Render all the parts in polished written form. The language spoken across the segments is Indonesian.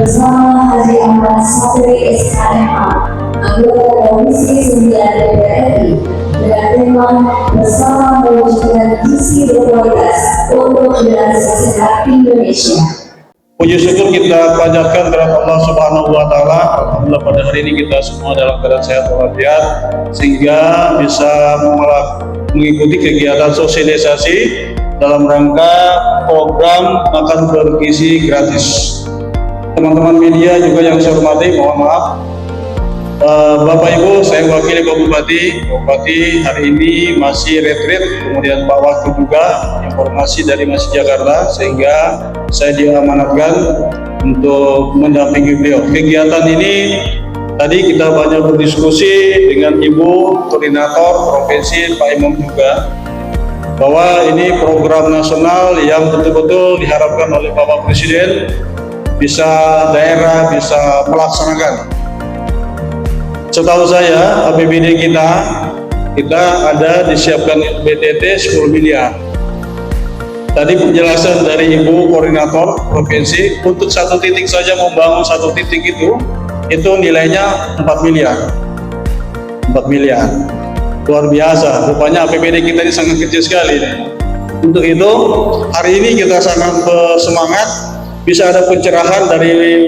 bersama Haji Ahmad Sapri SKMA, anggota Komisi 9 DPR RI, dengan tema bersama mewujudkan gizi berkualitas untuk generasi sehat Indonesia. Puji syukur kita panjatkan kepada Allah Subhanahu wa Ta'ala. Alhamdulillah pada hari ini kita semua dalam keadaan sehat walafiat, sehingga bisa mengikuti kegiatan sosialisasi dalam rangka program makan bergizi gratis. Teman-teman media juga yang saya hormati, mohon maaf. Bapak Ibu, saya wakili Pak Bupati hari ini masih retreat, kemudian Pak Wakil juga informasi dari Masjid Jakarta, sehingga saya diamanatkan untuk mendampingi beliau. Kegiatan ini tadi kita banyak berdiskusi dengan Ibu Koordinator Provinsi, Pak Imam juga, bahwa ini program nasional yang betul-betul diharapkan oleh Bapak Presiden bisa daerah bisa melaksanakan. Setahu saya APBD kita ada disiapkan BTT 10 miliar. Tadi penjelasan dari Ibu Koordinator Provinsi, untuk satu titik saja membangun satu titik itu nilainya 4 miliar. 4 miliar. Luar biasa, rupanya APBD kita ini sangat kecil sekali. Untuk itu, hari ini kita sangat bersemangat, bisa ada pencerahan dari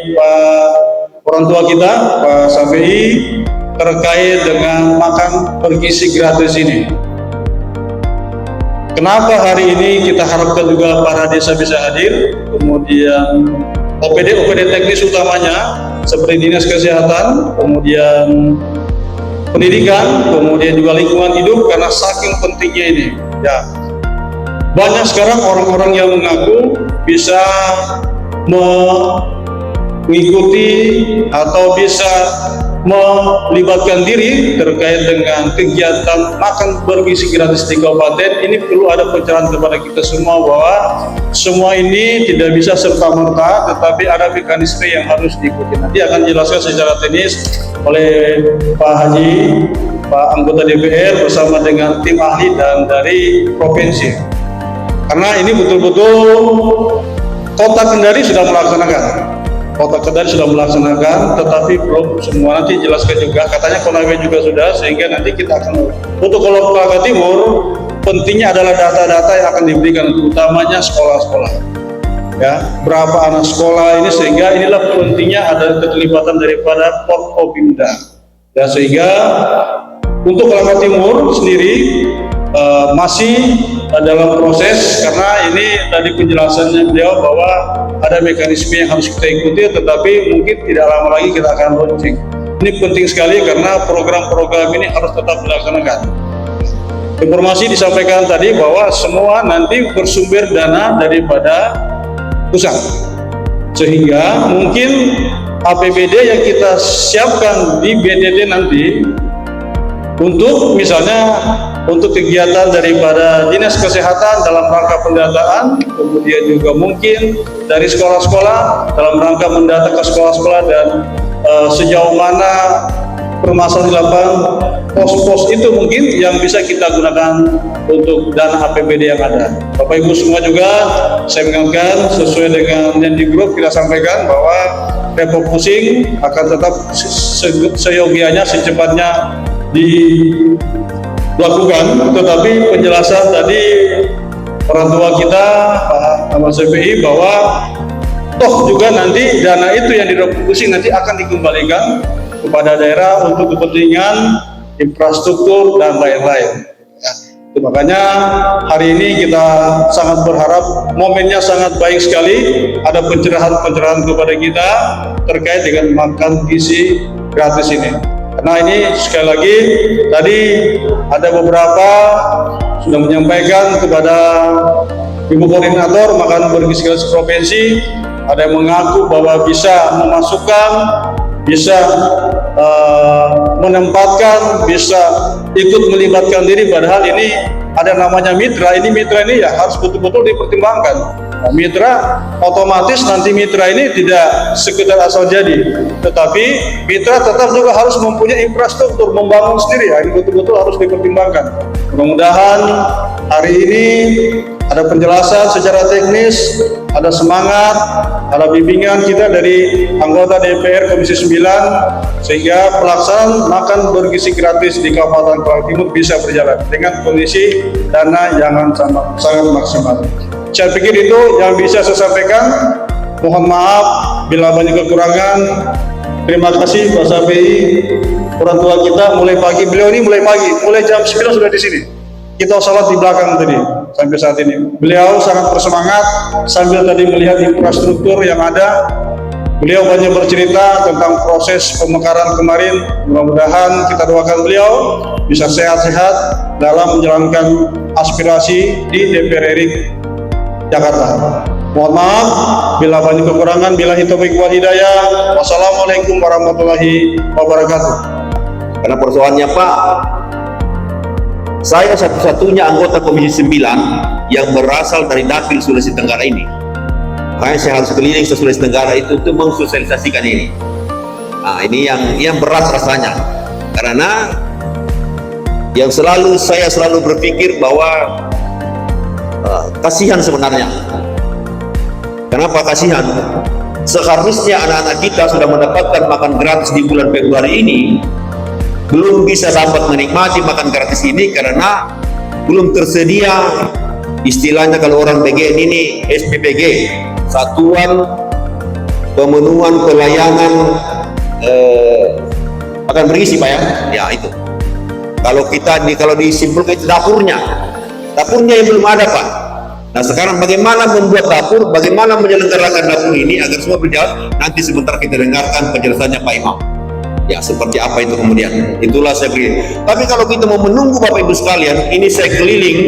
orang tua kita, Pak Safi, terkait dengan makan bergizi gratis ini. Kenapa hari ini kita harapkan juga para desa bisa hadir, kemudian OPD teknis utamanya seperti Dinas Kesehatan, kemudian pendidikan, kemudian juga lingkungan hidup, karena saking pentingnya ini. Ya, banyak sekarang orang-orang yang mengaku bisa mengikuti atau bisa melibatkan diri terkait dengan kegiatan makan bergizi gratis di kabupaten ini. Perlu ada pencerahan kepada kita semua bahwa semua ini tidak bisa serta-merta, tetapi ada mekanisme yang harus diikuti. Nanti akan dijelaskan secara teknis oleh Pak Haji, Pak anggota DPR bersama dengan tim ahli dan dari provinsi. Karena ini betul-betul Kota Kendari sudah melaksanakan, tetapi belum semua. Nanti jelaskan juga, katanya Konawe juga sudah, sehingga nanti kita akan. Untuk kalau Kolaka Timur, pentingnya adalah data-data yang akan diberikan, utamanya sekolah-sekolah. Ya, berapa anak sekolah ini, sehingga inilah pentingnya ada keterlibatan daripada Forkopimda. Ya, sehingga untuk Kolaka Timur sendiri masih dalam proses, karena ini tadi penjelasannya beliau bahwa ada mekanisme yang harus kita ikuti, tetapi mungkin tidak lama lagi kita akan launching. Ini penting sekali karena program-program ini harus tetap dilaksanakan. Informasi disampaikan tadi bahwa semua nanti bersumber dana daripada pusat, sehingga mungkin APBD yang kita siapkan di BTT nanti untuk misalnya untuk kegiatan daripada Dinas Kesehatan dalam rangka pendataan, kemudian juga mungkin dari sekolah-sekolah dalam rangka mendata ke sekolah-sekolah, dan sejauh mana permasalahan pos-pos itu mungkin yang bisa kita gunakan untuk dana APBD yang ada. Bapak Ibu semua juga saya mengingatkan sesuai dengan yang di grup kita sampaikan bahwa refocusing akan tetap seyogianya secepatnya dilakukan, tetapi penjelasan tadi orang tua kita Pak Ahmad CPI bahwa toh juga nanti dana itu yang direfocusing nanti akan dikembalikan kepada daerah untuk kepentingan infrastruktur dan lain-lain. Ya, itu makanya hari ini kita sangat berharap, momennya sangat baik sekali, ada pencerahan-pencerahan kepada kita terkait dengan makan gizi gratis ini. Karena ini sekali lagi tadi ada beberapa sudah menyampaikan kepada Ibu Koordinator makan bergizi gratis provinsi, ada yang mengaku bahwa bisa memasukkan, bisa menempatkan, bisa ikut melibatkan diri, padahal ini ada namanya mitra. Ini mitra ini ya harus betul-betul dipertimbangkan. Nah, mitra otomatis nanti mitra ini tidak sekedar asal jadi, tetapi mitra tetap juga harus mempunyai infrastruktur, membangun sendiri. Ini betul-betul harus dipertimbangkan. Mudah-mudahan hari ini ada penjelasan secara teknis, ada semangat, ada bimbingan kita dari anggota DPR Komisi 9 sehingga pelaksanaan makan bergizi gratis di Kabupaten Kuala Timur bisa berjalan dengan kondisi dana yang sangat maksimal. Saya pikir itu yang bisa saya sampaikan. Mohon maaf bila banyak kekurangan. Terima kasih Pak Safi, orang tua kita mulai pagi. Beliau ini mulai pagi, mulai jam 9 sudah di sini. Kita sholat di belakang tadi sampai saat ini. Beliau sangat bersemangat sambil tadi melihat infrastruktur yang ada. Beliau banyak bercerita tentang proses pemekaran kemarin. Mudah-mudahan kita doakan beliau bisa sehat-sehat dalam menjalankan aspirasi di DPR RI Jakarta. Mohon maaf bila banyak kekurangan. Billahi taufiq wal hidayah. Wassalamualaikum warahmatullahi wabarakatuh. Karena persoalannya Pak, saya satu-satunya anggota Komisi 9 yang berasal dari Dapil Sulawesi Tenggara ini. Makanya saya harus keliling ke Sulawesi Tenggara itu untuk mensosialisasikan ini. Nah, ini yang berat rasanya. Karena saya selalu berpikir bahwa kasihan sebenarnya. Kenapa kasihan? Seharusnya anak-anak kita sudah mendapatkan makan gratis di bulan Februari ini, belum bisa dapat menikmati makan gratis ini karena belum tersedia istilahnya kalau orang PGN ini SPPG, Satuan Pemenuhan Pelayanan Makan Bergizi Pak ya itu. Kalau disimpulkan itu dapurnya yang belum ada Pak. Nah sekarang bagaimana membuat dapur, bagaimana menyelenggarakan dapur ini agar semua berjalan. Nanti sebentar kita dengarkan penjelasannya Pak Imam. Ya seperti apa itu kemudian, itulah saya beri. Tapi kalau kita mau menunggu Bapak Ibu sekalian, ini saya keliling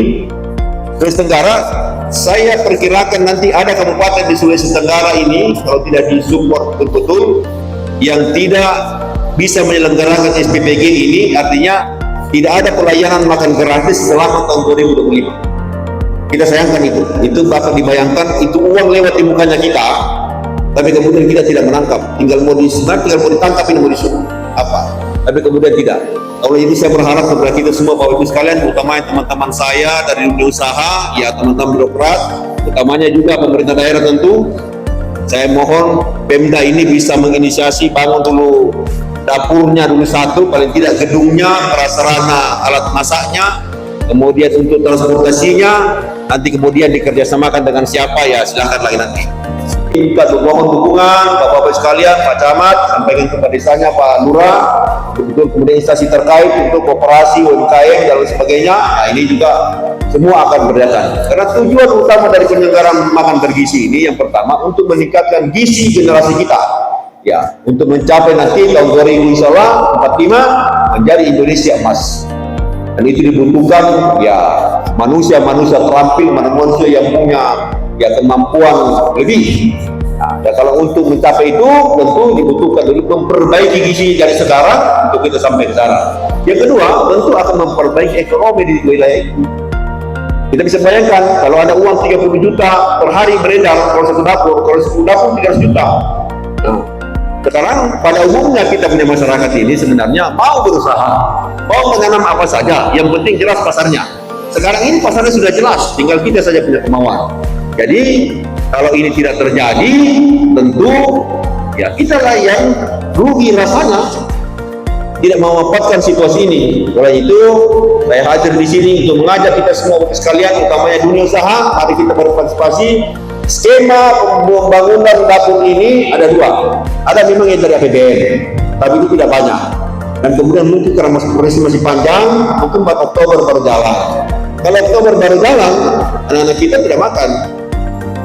Sulawesi Tenggara, saya perkirakan nanti ada kabupaten di Sulawesi Tenggara ini kalau tidak disupport betul-betul yang tidak bisa menyelenggarakan SPPG ini, artinya tidak ada pelayanan makan gratis selama tahun 2025. Kita sayangkan itu bakal dibayangkan itu uang lewat di mukanya kita. Tapi kemudian kita tidak menangkap, tinggal mau ditangkap, ini mau disuruh apa, tapi kemudian tidak. Oleh ini saya berharap kepada kita semua Bapak Ibu sekalian, utamanya teman-teman saya dari dunia usaha, ya teman-teman birokrat, utamanya juga pemerintah daerah tentu, saya mohon Pemda ini bisa menginisiasi bangun dulu dapurnya dulu satu, paling tidak gedungnya, prasarana alat masaknya, kemudian untuk transportasinya, nanti kemudian dikerjasamakan dengan siapa ya silahkan lagi nanti. Minta mohon dukungan Bapak-Bapak sekalian, Pak Camat, sampaikan kepada desanya Pak Lurah, betul kemudian instansi terkait untuk kooperasi UMKM dan lain sebagainya. Nah ini juga semua akan berdatang. Karena tujuan utama dari penyelenggaraan makan bergizi ini yang pertama untuk meningkatkan gizi generasi kita, ya untuk mencapai nanti tahun 2045 menjadi Indonesia emas. Dan itu dibutuhkan ya manusia-manusia terampil, manusia yang punya ya kemampuan lebih. Nah, dan kalau untuk mencapai itu tentu dibutuhkan dulu memperbaiki gizi dari sekarang untuk kita sampai ke sana. Yang kedua tentu akan memperbaiki ekonomi di wilayah itu. Kita bisa bayangkan kalau ada uang 30 juta per hari beredar kalau satu dapur, kalau 10 dapur 300 juta. Nah, sekarang pada umumnya kita punya masyarakat ini sebenarnya mau berusaha, mau menanam apa saja, yang penting jelas pasarnya. Sekarang ini pasarnya sudah jelas, tinggal kita saja punya kemauan. Jadi kalau ini tidak terjadi, tentu ya kita lah yang rugi rasanya, tidak memanfaatkan situasi ini. Oleh itu saya hadir di sini untuk mengajak kita semua sekalian, utamanya dunia usaha, mari kita berpartisipasi. Skema pembangunan dapur ini ada dua, ada memang yang dari APBN, tapi itu tidak banyak. Dan kemudian mungkin karena masih panjang, mungkin 4 Oktober baru jalan. Kalau Oktober baru jalan, anak-anak kita tidak makan,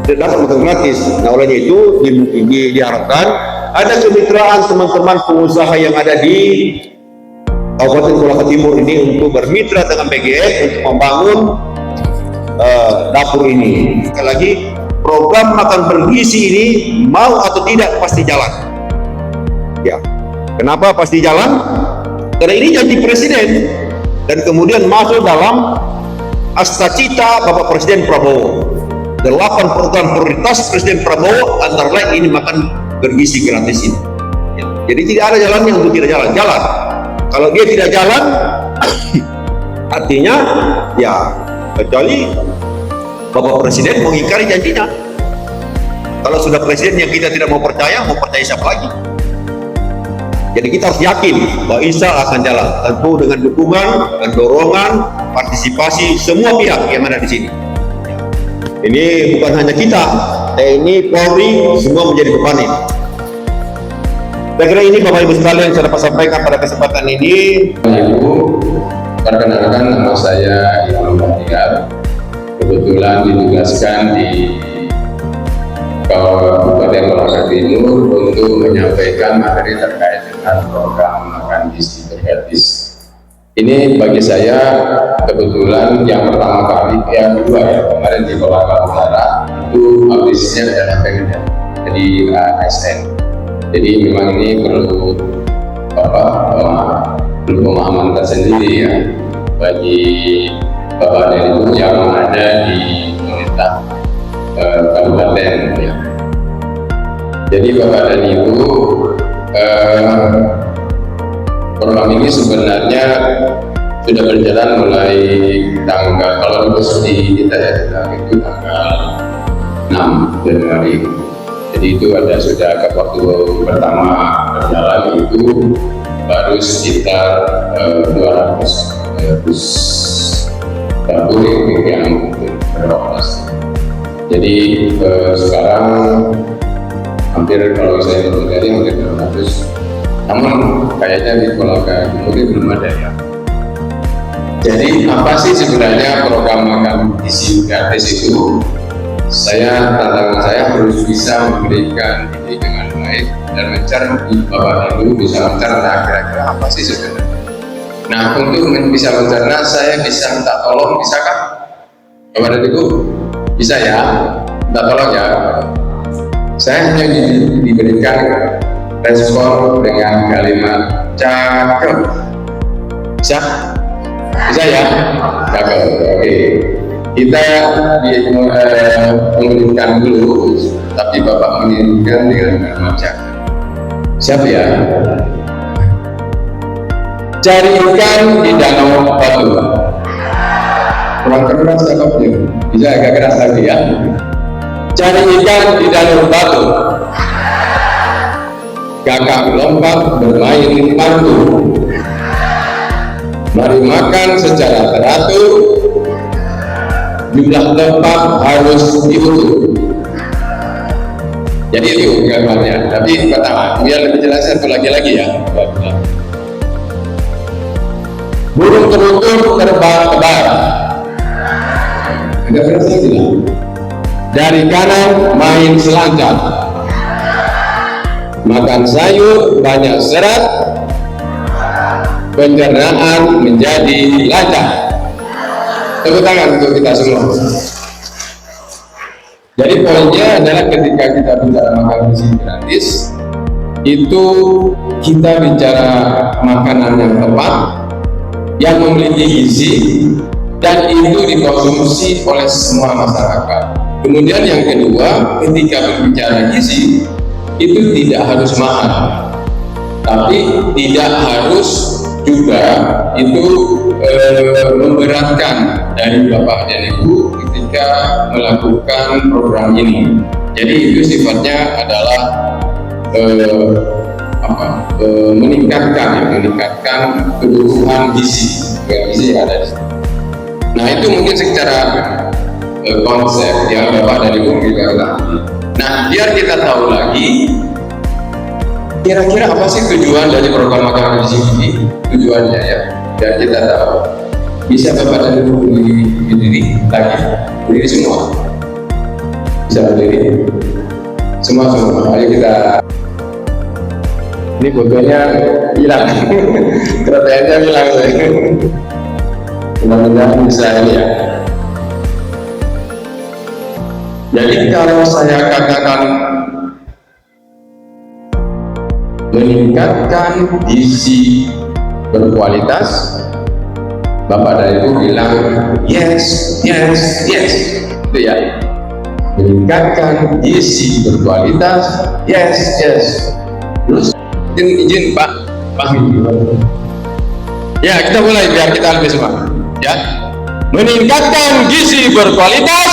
tidak dapat makan gratis. Nah oleh itu diharapkan ada kemitraan teman-teman pengusaha yang ada di Kabupaten Kuala Timur ini untuk bermitra dengan PGN untuk membangun dapur ini. Sekali lagi, program makan bergizi ini mau atau tidak pasti jalan. Ya, kenapa pasti jalan? Karena ini janji presiden dan kemudian masuk dalam Astacita Bapak Presiden Prabowo. 8 program prioritas Presiden Prabowo antara lain ini makan bergizi gratis ini. Ya, jadi tidak ada jalannya untuk tidak jalan. Kalau dia tidak jalan, artinya ya kecuali Bapak Presiden mengingkari janjinya. Kalau sudah presiden yang kita tidak mau percaya siapa lagi? Jadi kita harus yakin bahwa Insya Allah akan jalan, tentu dengan dukungan dan dorongan partisipasi semua pihak yang ada di sini. Ini bukan hanya kita, TNI, Polri, semua menjadi beban ini. Saya kira ini Bapak Ibu sekalian yang saya dapat sampaikan pada kesempatan ini. Ibu, perkenalkan nama saya Imam Bahtiar. Kebetulan ditugaskan di Kabupaten Kolaka Timur untuk menyampaikan materi terkait dengan program makan gizi bergratis. Ini bagi saya kebetulan yang pertama kali, yang kedua ya, kemarin di Kolaka Utara itu habisnya adalah pengen jadi ASN. Jadi memang ini perlu pemahaman tersendiri ya bagi Bapak dan Ibu yang ada di pemerintah kabupaten ya. Jadi Bapak dan Ibu, program ini sebenarnya sudah berjalan mulai tanggal, kalau di kita ya itu tanggal 6 Januari. Jadi itu ada sudah ke waktu pertama berjalan itu baru sekitar 200 dapur yang beroperasi. Jadi sekarang hampir kalau saya mempelajari hampir 200, namun kayaknya di Kolaka Timur belum ada ya. Jadi apa sih sebenarnya program makan gizi gratis itu? Tantangan saya harus bisa memberikan ini dengan baik dan mencari Bapak Ibu bisa mencerna kira-kira apa sih sebenarnya. Nah, untuk bisa mencerna saya bisa minta tolong, bisakah Bapak dan Ibu? Bisa ya, minta tolong ya. Saya hanya diberikan respon dengan kalimat cakep. Bisa? Bisa ya? Cakep, oke. Kita mengirimkan dulu, tapi Bapak mengirimkan dengan kalimat cakep. Siap ya? Cari ikan di danau batu. Kurang keras cakepnya, bisa agak keras lagi ya. Cari ikan di danau batu. Kakak lompat bermain pantu. Mari makan secara teratur. Jumlah tempat harus diukur. Jadi itu gambarnya. Tapi pertama, biar lebih jelas satu lagi ya. Burung teruntur terbang ke barat. Ada berasa tidak? Dari kanan main selancar. Makan sayur banyak serat. Pencernaan menjadi lancar. Tepuk tangan untuk kita semua. Jadi poinnya adalah ketika kita bicara makan gizi gratis, itu kita bicara makanan yang tepat, yang memiliki gizi, dan itu dikonsumsi oleh semua masyarakat. Kemudian yang kedua, ketika berbicara gizi, itu tidak harus mahal, tapi tidak harus juga itu memberatkan dari Bapak dan Ibu ketika melakukan program ini. Jadi itu sifatnya adalah meningkatkan kebutuhan gizi yang ada di sini. Nah itu mungkin secara konsep yang Bapak dan Ibu kita ketahui. Nah biar kita tahu lagi kira-kira apa sih tujuan dari program makan gizi ini, tujuannya ya, dan kita tahu bisa Bapak dan Ibu berdiri semua, bisa berdiri semua. Ayo kita, ini fotonya hilang, keretanya hilang, mudah-mudahan bisa ini ya. Jadi kalau saya katakan meningkatkan gizi berkualitas, Bapak dan Ibu bilang yes, itu ya. Meningkatkan gizi berkualitas, yes. Terus izin Pak ya, kita mulai biar kita lebih semangat ya. Meningkatkan gizi berkualitas,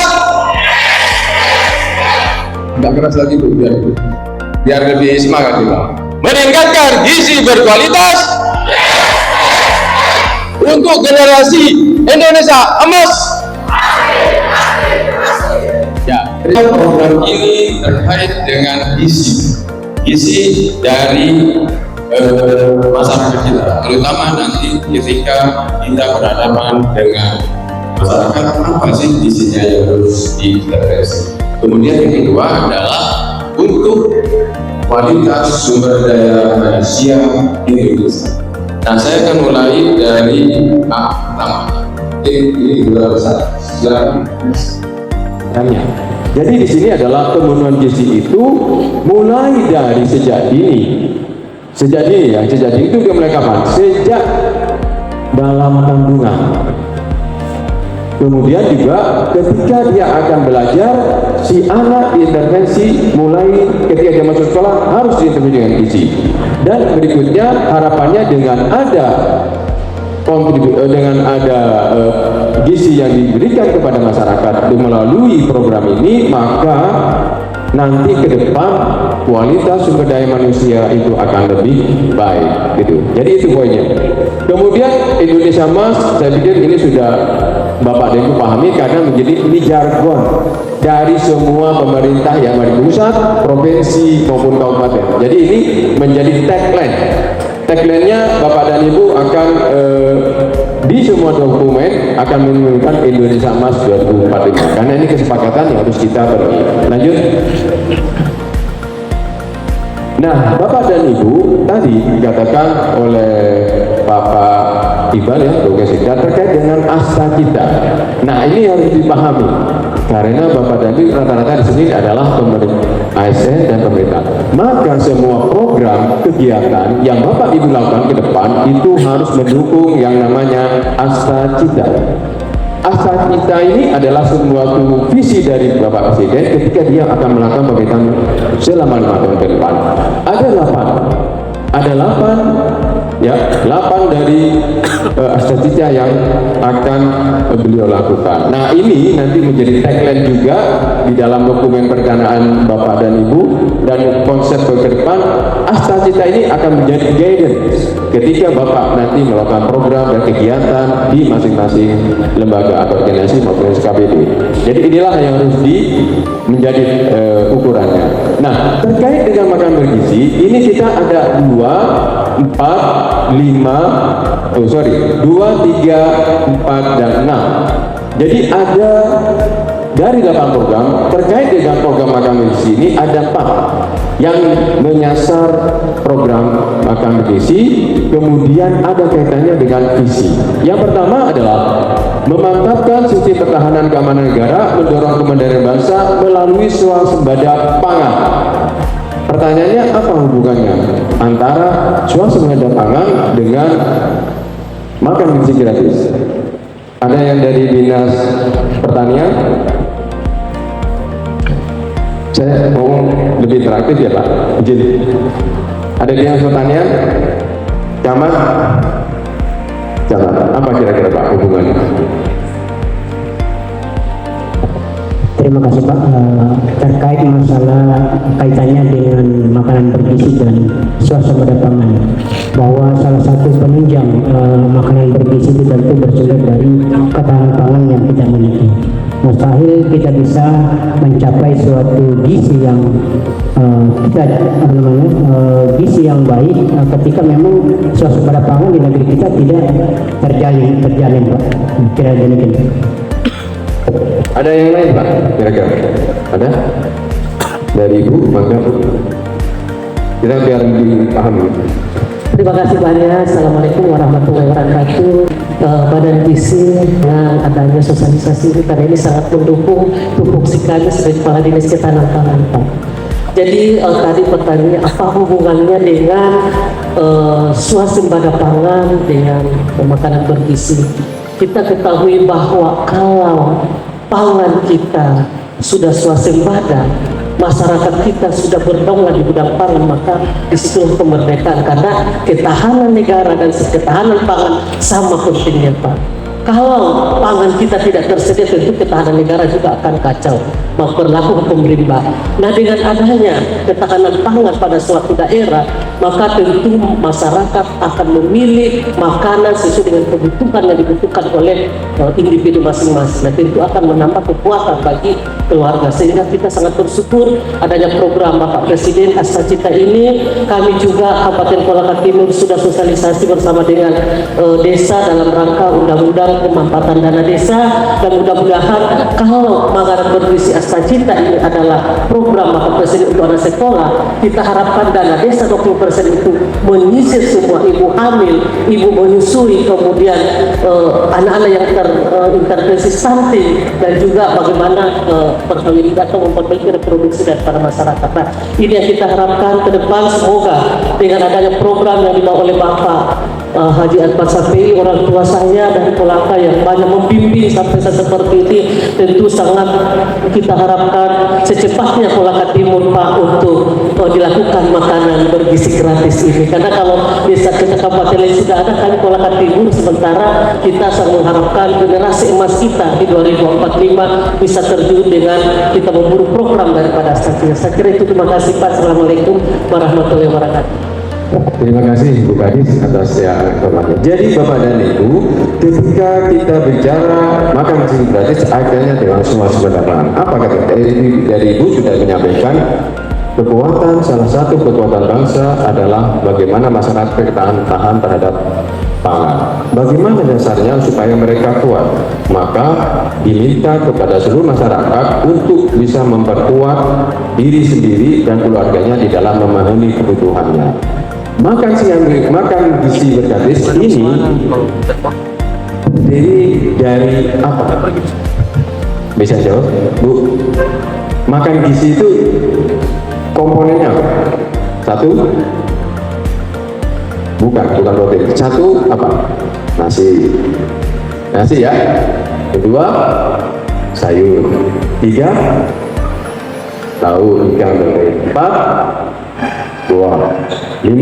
agak keras lagi Bu, biar lebih semangat juga. Meningkatkan gizi berkualitas untuk generasi Indonesia emas. Ya, program ini terkait dengan gizi dari masyarakat kita, terutama nanti ketika kita berhadapan dengan masyarakat, apa sih gizinya yang harus diintervensi. Kemudian yang kedua adalah untuk kualitas sumber daya manusia Indonesia. Nah, saya akan mulai dari pertama. Ini dua besar. Jadi di sini adalah pemenuhan gizi itu mulai dari sejak dini. Sejak dini itu dia mulai kapan? Sejak dalam kandungan. Kemudian juga ketika dia akan belajar, si anak diintervensi mulai ketika dia masuk sekolah harus diintervensi dengan gizi. Dan berikutnya harapannya dengan ada gizi yang diberikan kepada masyarakat melalui program ini, maka nanti ke depan kualitas sumber daya manusia itu akan lebih baik gitu. Jadi itu poinnya. Kemudian Indonesia Emas, saya pikir ini sudah Bapak dan Ibu pahami karena menjadi ini jargon dari semua pemerintah yang ada di pusat, provinsi maupun kabupaten. Jadi ini menjadi tagline. Tagline-nya Bapak dan Ibu akan di semua dokumen akan menggunakan Indonesia Emas 2045 karena ini kesepakatan yang harus kita penuhi. Lanjut. Nah, Bapak dan Ibu tadi dikatakan oleh Bapak Iqbal ya, Dokter terkait dengan asta cita. Nah, ini harus dipahami karena Bapak dan Ibu rata-rata di sini adalah pemerintah ASN dan pemerintah. Maka semua program kegiatan yang Bapak Ibu lakukan ke depan itu harus mendukung yang namanya asta cita. Asta cita ini adalah suatu visi dari Bapak Presiden ketika dia akan melakukan pemerintahan selama 5 tahun ke depan. Ada 8 dari asta cita yang akan beliau lakukan. Nah, ini nanti menjadi tagline juga di dalam dokumen perencanaan Bapak dan Ibu, dan konsep ke depan asta cita ini akan menjadi guidance ketika Bapak nanti melakukan program dan kegiatan di masing-masing lembaga atau organisasi maupun SKPD. Jadi inilah yang harus menjadi ukurannya. Nah, terkait dengan makan bergizi, ini kita ada 2, 3, 4, dan 6. Jadi ada dari 8 program terkait dengan program makan bergizi ini ada 4 yang menyasar program makan bergizi, kemudian ada kaitannya dengan visi. Yang pertama adalah memantapkan sistem pertahanan keamanan negara, mendorong kemandirian bangsa melalui swasembada pangan. Pertanyaannya, apa hubungannya antara swasembada pangan dengan makan gizi gratis? Ada yang dari Dinas Pertanian? Saya mau lebih interaktif ya Pak. Jadi ada Dinas Pertanian? Camat? Apa kira-kira Pak hubungannya? Terima kasih Pak. Terkait masalah kaitannya dengan makanan bergizi dan swasembada pangan, bahwa salah satu penunjang makanan bergizi itu tentu bersumber dari ketahanan pangan yang kita miliki. Mustahil kita bisa mencapai suatu gizi yang gizi yang baik ketika memang swasembada pangan di negeri kita tidak terjalin Pak. Kira demikian. Ada yang lain Pak? Kira-kira ada? Dari Ibu, maka kita biar dipahami. Terima kasih banyak. Assalamualaikum warahmatullahi wabarakatuh. Badan Gizi dengan adanya sosialisasi ini karena ini sangat mendukung tupoksi kami sebagai Kepala Dinas Ketahanan Pangan Pak. Jadi tadi pertanyaannya apa hubungannya dengan swasembada pangan dengan makanan bergizi? Kita ketahui bahwa kalau pangan kita sudah swasembada, masyarakat kita sudah berdaulat di bidang pangan, maka disitulah kemerdekaan, karena ketahanan negara dan ketahanan pangan sama pentingnya Pak. Kalau pangan kita tidak tersedia, tentu ketahanan negara juga akan kacau. Berlaku hukum rimba. Nah, dengan adanya ketahanan pangan pada suatu daerah, maka tentu masyarakat akan memilih makanan sesuai dengan kebutuhan yang dibutuhkan oleh individu masing-masing. Nah, tentu akan menambah kekuatan bagi keluarga. Sehingga kita sangat bersyukur adanya program Bapak Presiden Astacita ini. Kami juga Kabupaten Kolaka Timur sudah sosialisasi bersama dengan desa dalam rangka undang-undang pemanfaatan dana desa, dan mudah-mudahan kalau Manggaran Bergizi Astacita ini adalah program Bapak Presiden untuk anak sekolah, kita harapkan dana desa 20% itu menyisir semua ibu hamil, ibu menyusui, kemudian anak-anak yang terintervensi stunting, dan juga bagaimana perkawinan atau memperbaiki reproduksi daripada masyarakat. Nah, ini yang kita harapkan ke depan. Semoga dengan adanya program yang dibawa oleh Bapak Haji Anwar Safi'i, orang tua saya dari Kolaka yang banyak membimbing sampai seperti ini, tentu sangat kita harapkan secepatnya Kolaka Timur Pak untuk dilakukan makanan bergizi gratis ini. Karena kalau desa kita kabupaten lain sudah ada, kami Kolaka Timur sementara kita sangat mengharapkan generasi emas kita di 2045 bisa terjun dengan kita memburu program daripada Astacita. Saya kira itu. Terima kasih Pak. Assalamualaikum warahmatullahi wabarakatuh. Terima kasih Bu Kadis atas informasinya. Jadi Bapak dan Ibu, ketika kita bicara makan gizi gratis, akhirnya dengan semua sumber pangan. Apa kata dari Ibu sudah menyampaikan, salah satu kekuatan bangsa adalah bagaimana masyarakat tahan terhadap pangan. Bagaimana dasarnya supaya mereka kuat? Maka diminta kepada seluruh masyarakat untuk bisa memperkuat diri sendiri dan keluarganya di dalam memenuhi kebutuhannya. Makan gizi gratis ini dari apa? Bisa jawab, Bu? Makan gizi itu komponennya apa? Satu, bukan protein. Satu apa? Nasi ya. Kedua, sayur. Tiga, tahu, ikan, dan lain. Empat, buah. 5,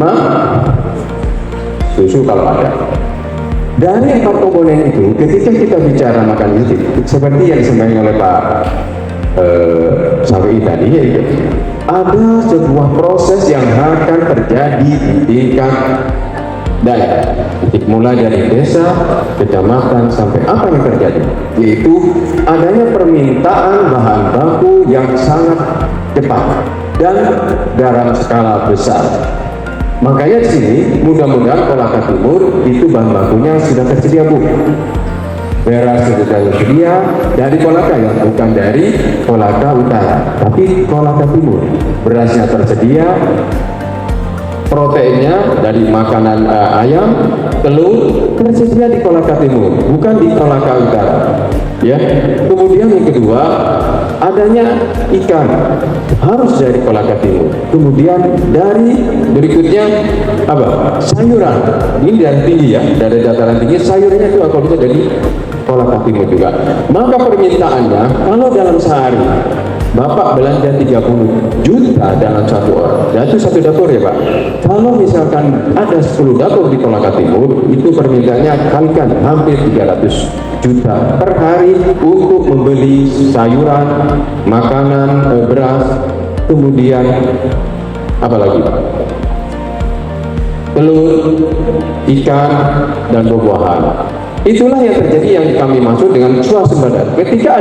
susu kalau ada. Dari 4 komponen itu, ketika kita bicara makan gizi, seperti yang disampaikan oleh Pak Safi'i tadi, yaitu ada sebuah proses yang akan terjadi di tingkat daerah, mulai dari desa, kecamatan, sampai apa yang terjadi, yaitu adanya permintaan bahan baku yang sangat cepat dan dalam skala besar. Makanya di sini mudah-mudahan Kolaka Timur itu bahan bakunya sudah tersedia, Bu. Beras sudah tersedia dari Kolaka, ya, bukan dari Kolaka Utara, tapi Kolaka Timur. Berasnya tersedia, proteinnya dari makanan ayam, telur tersedia di Kolaka Timur, bukan di Kolaka Utara. Ya. Kemudian yang kedua, adanya ikan harus dari Kolaka Timur. Kemudian dari berikutnya apa? Sayuran. Ini dari tinggi ya, dari dataran tinggi, sayurnya itu kalau bisa dari Kolaka Timur juga. Maka permintaannya kalau dalam sehari Bapak belanja 30 juta dalam satu orang, dan itu satu dapur ya Pak. Kalau misalkan ada 10 dapur di Kolaka Timur, itu permintaannya kalikan hampir 300 juta per hari untuk membeli sayuran, makanan, beras, kemudian apa lagi? Telur, ikan, dan buah-buahan. Itulah yang terjadi yang kami maksud dengan swasembada. Ketika